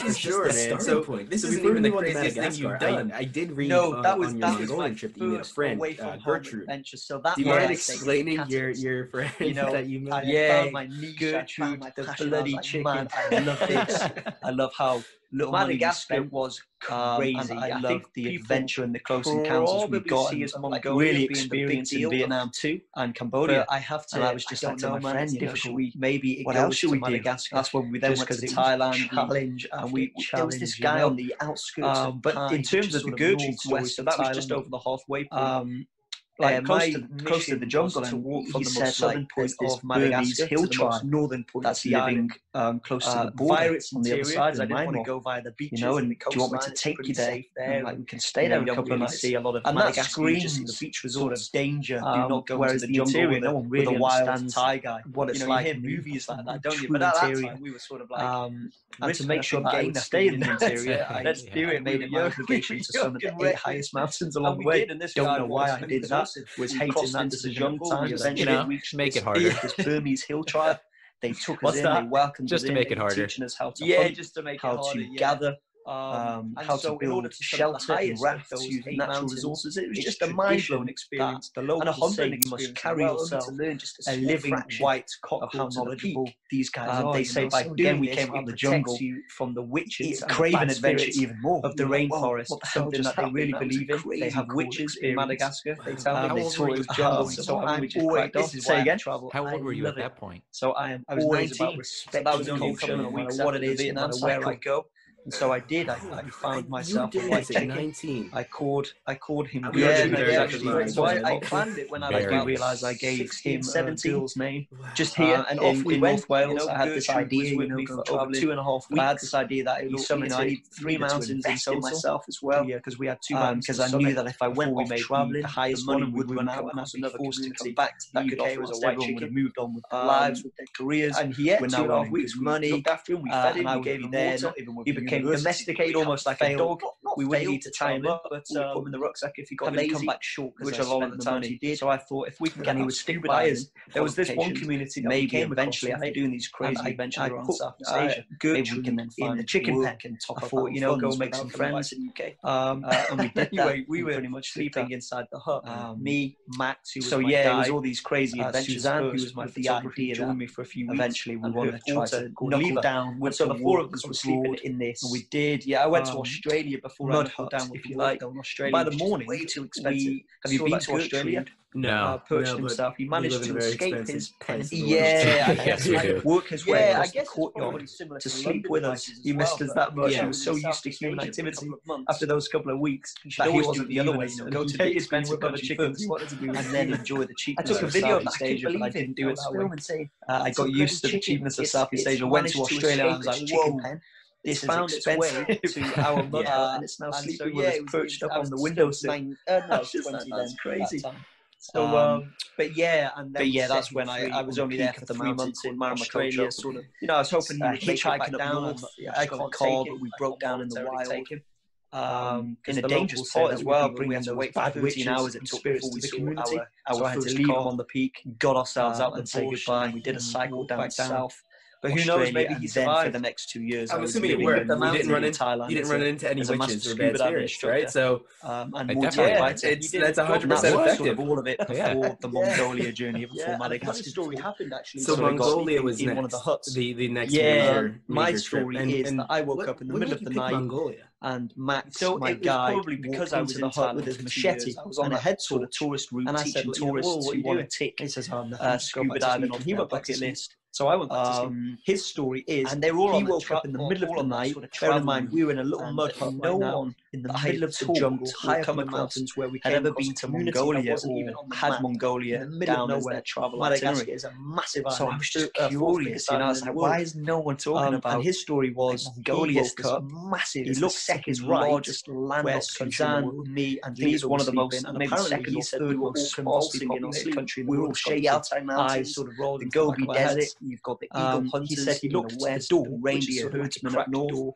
is just the starting point. This isn't even the craziest thing you've done. I did read on your Mongolian trip that you made a friend, Gertrude. So that do you mind explaining your friend that you met? Yeah, Gertrude, the bloody chicken. I love this. I love how little Madagascar was crazy. And I love the adventure and the close encounters we got. And really experienced in Vietnam too and Cambodia. But I have to. And I was just like to my friend, maybe what else should we do? That's when we then went to Thailand. Challenge, and there was this guy on the outskirts. But in terms of the Gertrude story, so that was just over the halfway point. Close to the jungle, to walk from the most southern point of Madagascar hill tribe, northern point that's living close to the border on the other side. I didn't want to go via the beaches. And do you want me to take you there? Like, we can stay there a couple of nights. See a lot of and that screams the beach resort of danger. Do not go into the jungle with, no one really with a wild Thai guy. What it's like in movies like that, don't you? But at that time, we were sort of like, and to make sure that I would stay in the interior, let's do it. Made it my obligation to some of the 8 highest mountains along the way. Don't know why I did that. Was hating that as a jungle. Eventually, make it harder. This Burmese hill tribe. They took us in. They welcomed us in. Just to make it harder. Teaching us how to hunt, just to make how to gather, how to build shelter and rafts using natural resources. It was just a mind-blowing experience. The local humbling must carry yourself a living white cock of how knowledgeable these guys are. They say by doing we came out of the jungle from the witches, craven adventure even more of the rainforest. Something that they really believe in. They have witches in Madagascar. They tell me they taught us jungle. So I'm always say again. How old were you at that point? So I was 19. So that was only a couple of weeks what it is, no matter where I go. And so I did. I found myself like 19. I called him. So I planned it when I realised I gave him 17's name. Just here and off we went. North Wales. I had this idea with me for over 2.5 weeks. I had this idea that it was something I need 3 mountains and so myself as well. Yeah, because we had 2 mountains. Because I knew that if I went off travelling, the highest money would run out, and I'd be forced to come back to the UK as a white chicken. Would have moved on with their lives, with their careers. And he had 2.5 weeks money. Looked after him. We fed him. We gave him there. He became domesticated almost like a dog. We wouldn't need to tie him up, but put him in the rucksack if he got lazy, come back short, which a lot of the time he did. So I thought if we can get his stupid eyes, there was this one community that maybe eventually after doing these crazy adventures around Southeast Asia, maybe we can then find a chicken pen. I thought, go make some friends in the UK. And we did that. We were pretty much sleeping inside the hut. Me, Max, who was my guy. It was all these crazy adventures. Suzanne, who was my photographer, joined me for a few weeks. Eventually, we wanted to try to knuckle down. So the 4 of us were sleeping in this. We did. Yeah, I went to Australia before mud hut, down, if you like. By the morning, way too expensive. Have you been to Australia? No. Perched himself. He managed to escape his pen. Work his way across the courtyard to sleep with us. He missed us that much. He was so used to human activity after those couple of weeks that he wasn't the other way. Go to the expensive couple of chickens and then enjoy the cheapness. I took a video of that. I couldn't believe I didn't do it that way. I got used to the cheapness of Southeast Asia. Went to Australia and I was like, whoa. This found its way to our mud hut, and it's now sleeping with us perched up on the windowsill. That's crazy. So, but yeah, that's when I was only there for 3 months in Australia. Sort of, I was hoping he would hitchhiking up north. I got a call, but we broke down in the wild. In a dangerous part as well. We had to wait for 13 hours it took before we saw our first leave on the peak. Got ourselves out and say goodbye. We did a cycle down south. But who knows? Maybe he survived for the next 2 years. I'm assuming it worked. You didn't run into any witches or bad spirits, right? So, that's 100% effective. All of it before the Mongolia journey, before Madagascar. The story happened actually. So Mongolia was in one of the huts. The next my story is that I woke up in the middle of the night. And Max, my guy, probably because I was in the hut with his machete, I was on a head sort of tourist route, and I said, tourists who want to tick scuba diving on their bucket list. So I went back to sleep. His story is, and they were all he woke up in the middle of the night. Bear in mind, we were in a little mud hut. No one in the middle of the jungle, high up in the mountains, where we had ever been to Mongolia or had Mongolia down as their travel itinerary. Is a massive island. So I was just curious, I was like, why is no one talking about? And his story was Mongolia's massive. He looked second largest landlocked country, me, and he's one of the most, maybe second or third most sparsely populated country in the world. We're all shady outside mountains, sort of rolling the Gobi Desert. You've got the eagle hunters. He said he looked at the door, reindeer herdsmen up north.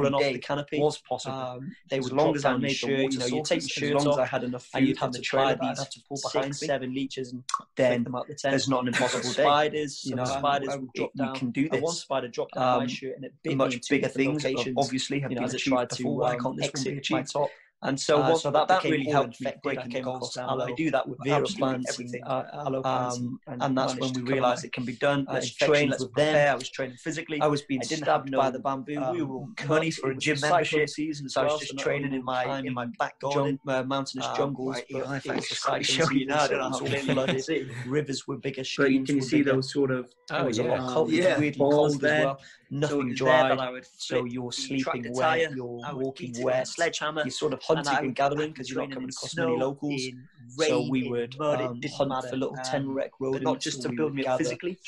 fallen off the canopy was possible. They would drop down your shirt, you take your shirts off, as long as I had enough food, you'd have to try these 6-7 leeches, and then there's not an impossible day. Spiders, spiders would drop down. You can do this. One spider dropped down my shirt, and it bit much bigger things. Obviously, have been achieved before. Why can't this one be achieved? And so, so that really helped me break. I came across aloe. I do that with Vera plants, everything, aloe plants, and that's when we realised it can be done. Let's train, let's prepare. I was training physically. I was being stabbed by the bamboo. We were all money for a gym membership season, so I was just training in my back garden, mountainous jungles. It was a cycling season. I don't know how flooded. Rivers were bigger, streams. Can you see those sort of? It was a lot cold, weirdly cold as well. Nothing dry. So you're sleeping wet, you're walking wet. Sledgehammer. You're sort of hunting and gathering because you're not coming across many locals. So we would hunt for little 10-rec rodents. Not just to build me up physically,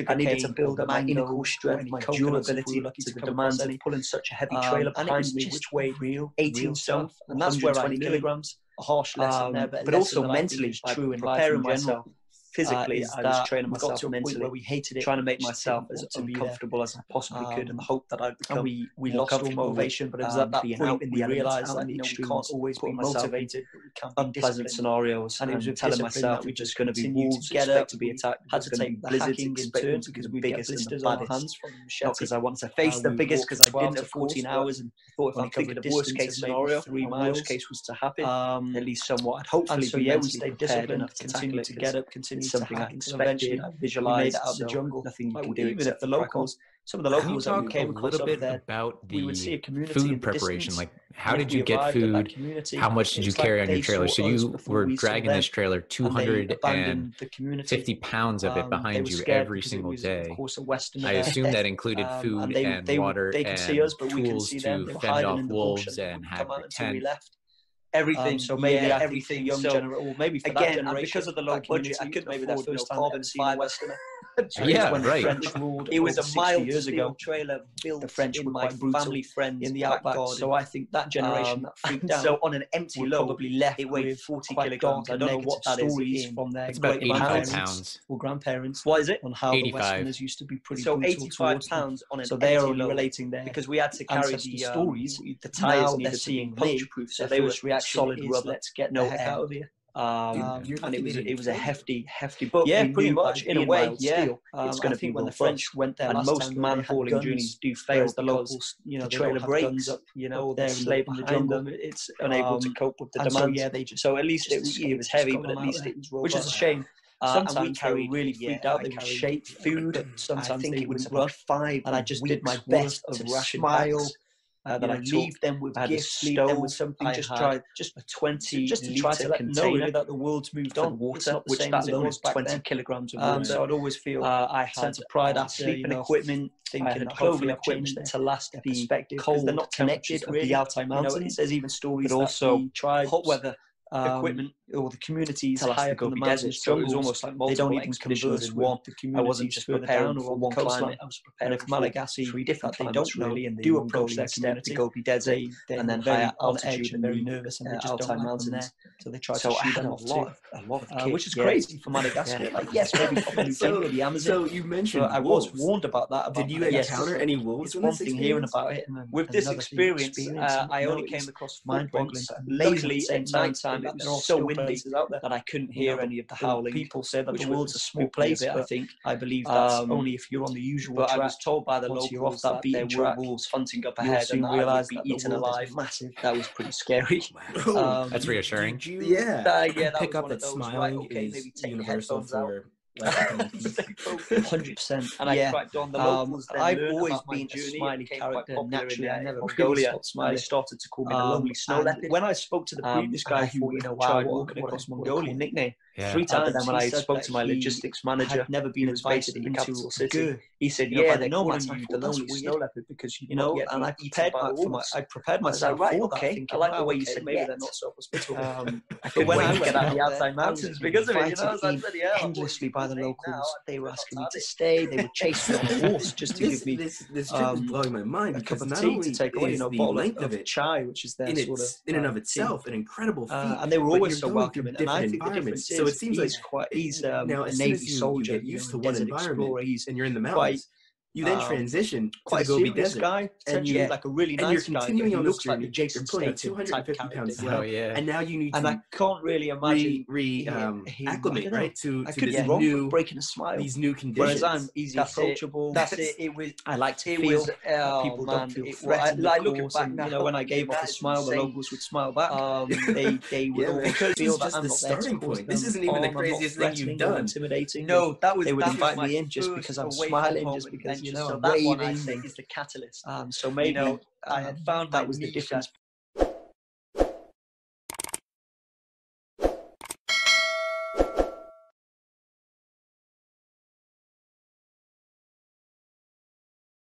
I needed to build up my inner core strength, my durability to the demands of pulling such a heavy trailer behind me, which weighed 18 stone, and that's where 20 kilograms. A harsh lesson there, but also mentally, true in preparing myself. Physically, I was training myself mentally, where we hated it, trying to make myself as uncomfortable as I possibly could, in the hope that I'd become. We lost all motivation, but it was at that point we realised that we can't always be motivated. Unpleasant scenarios, and it was telling myself we're just going to be wolves, expect to be attacked. Had to take blizzards in turns because we get blisters on our hands from machete. Not because I wanted to face the biggest, because I didn't have 14 hours, and thought if I covered the worst case scenario, 3 miles, worst case was to happen, at least somewhat. I'd hopefully be able to stay disciplined, continue to get up, continue. Something I expected, I visualized out the jungle. Nothing you can do. Even if the locals, some of the locals that we came across up there, about the we would see a community food preparation. Like, how did you get food? How much did you carry on your trailer? So you were dragging this trailer 250 pounds of it behind you every single day. I assume that included food and water and tools to fend off wolves and have a tent. Everything, so maybe everything young generation, or maybe for again, that generation, because of the low budget, I couldn't maybe afford no carbon fiber Westerner. Yeah, right. French ruled, it was a mild years ago trailer built. The French were my family friends in the outback, so I think that generation that freaked out. So on an empty load, probably left. It weighed 40 kilograms. I don't know what that is from their great grandparents or grandparents. What is it? On how the Westerners used to be pretty. So 85 pounds on an empty load. So they're only relating there because we had to carry the stories. The tires needed to be puncture proof, so they were solid rubber. Let's get the heck out of here. And it was a hefty, but yeah, pretty much in a way, yeah. It's going to be when the French went there. And most man-hauling journeys do fail. The locals, the trailer breaks up, they're enslaved in the jungle. It's unable to cope with the demands. Yeah, they just. So at least it was heavy, but at least it was robust, which is a shame. Sometimes they were really freaked out. They would shake food. Sometimes they would run. And I just did my best to smile. That I leave them with gifts, leave them with something. Just a 20 just to try to let them know really that the world's moved on. Water, which that was 20 kilograms of water. So I'd always feel I had a sense of pride after sleeping equipment, thinking clothing equipment to last the cold. They're not connected with the Altai Mountains. There's even stories, but also hot weather. Equipment or the communities high up in the mountains, so it was almost like they don't even converse with the communities. I wasn't just preparing for one coastline. I was preparing for Madagascar. 3 different they don't really and do approach their community. Gobi Desert, and then higher altitude and very nervous, and they just don't mountains there. So they try to shoot them off too, a lot of which is crazy for Madagascar. Like yes, maybe the Amazon. So you mentioned I was warned about that. Did you encounter any wolves? It's one thing hearing about it. With this experience, I only came across mind-boggling. Luckily, at night time, it was so windy that I couldn't hear any of the howling. People say that the world's a small place, but I believe that's only if you're on the usual track. But I was told by the locals that there were wolves hunting up ahead, and I realised that be eaten alive. Massive. That was pretty scary. That's reassuring. Yeah. Pick up that smiling is universal for. 100%. And I cracked on the locals. I've always been a smiley character naturally. I never really stopped smiling. They started to call me the lonely snow leopard. When I spoke to the previous guy who tried walking across Mongolia, nickname 3 times. Then when I spoke to my logistics manager, never been invited in the capital city. He said, "Yeah, they're calling you the lonely snow leopard because and I prepared myself for that. Okay, I like the way you said maybe they're not so hospitable. But when I went out the outside mountains because of it, I was like, endlessly by the locals. They were asking me to stay. They would chase me on a horse just to give me this trip is blowing my mind a cup because of tea to take away, bottle of chai, which is their sort of in and of itself an incredible feat. And they were always so welcoming. And I think the difference is, so it seems like he's now a Navy soldier, used to one environment, and you're in the mountains. You then transition quite to the Gobi serious Desert, guy, potentially like a really nice guy. And you're continuing on this journey. Like You're pulling a 250 pound sled, and now you need to. And I can't really imagine acclimate, right, to this new breaking a smile. These new conditions. Whereas I'm easy, approachable. That's it. It was. I like to feel people don't feel threatened. Like looking back now, you know, when I gave off a smile, the locals would smile back. They would always feel that I'm not there to cause them. This isn't even the craziest thing you've done. Intimidating. No, they would invite me in just because I'm smiling, just because, you know, I'm waving. Is the catalyst. So maybe I had found that was the difference